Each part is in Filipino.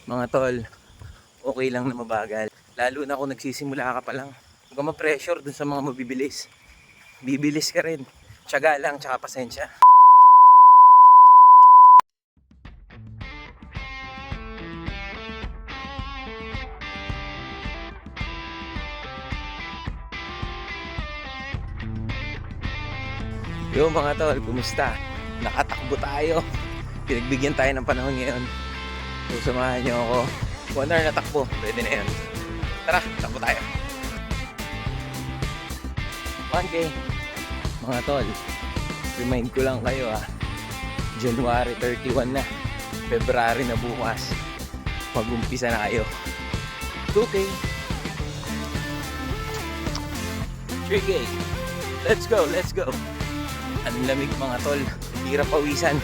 Mga tol, okay lang na mabagal. Lalo na kung nagsisimula ka pa lang. Huwag ka ma-pressure dun sa mga mabibilis. Bibilis ka rin. Tiyaga lang, tsaka pasensya. Yo mga tol, kumusta? Nakatakbo tayo. Pinagbigyan tayo ng panahon ngayon. So samahan nyo ako. 1 hour na takbo, pwede na yan. Tara, takbo tayo. 1K. Mga tol, remind ko lang kayo January 31 na. February na bukas. Mag-umpisa na kayo. 2K. 3K. Let's go, let's go. Ang lamig mga tol, hirap pawisan.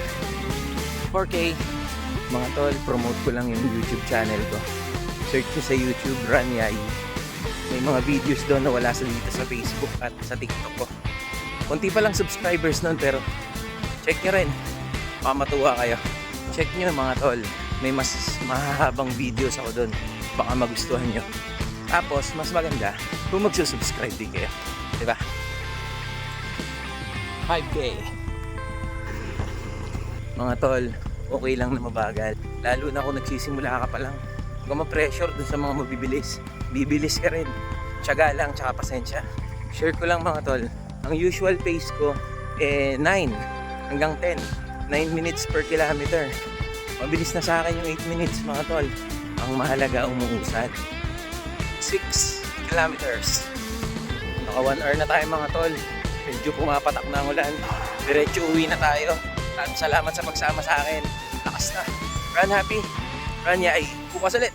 4K. Mga tol, promote ko lang yung YouTube channel ko. Search nyo sa YouTube, Ranyai. May mga videos doon na wala sa dito sa Facebook at sa TikTok ko. Kunti pa lang subscribers nun, pero check nyo rin. Pamatuwa kayo. Check nyo mga tol, may mas mahahabang videos ako doon. Baka magustuhan nyo. Tapos, mas maganda kung magsusubscribe din kayo. Diba? 5K. Mga tol, okay lang na mabagal. Lalo na kung nagsisimula ka pa lang. Huwag ka ma-pressure dun sa mga mabibilis. Bibilis ka rin. Tiyaga lang, tsaka pasensya. Share ko lang mga tol. Ang usual pace ko 9 hanggang 10. 9 minutes per kilometer. Mabilis na sa akin yung 8 minutes mga tol. Ang mahalaga umuusad. 6 kilometers. Naka 1 hour na tayo mga tol. Medyo pumapatak na ang ulan. Diretso uwi na tayo. At salamat sa pagsama sa akin. Lakas na. Run happy. Run yai. Bukas ulit.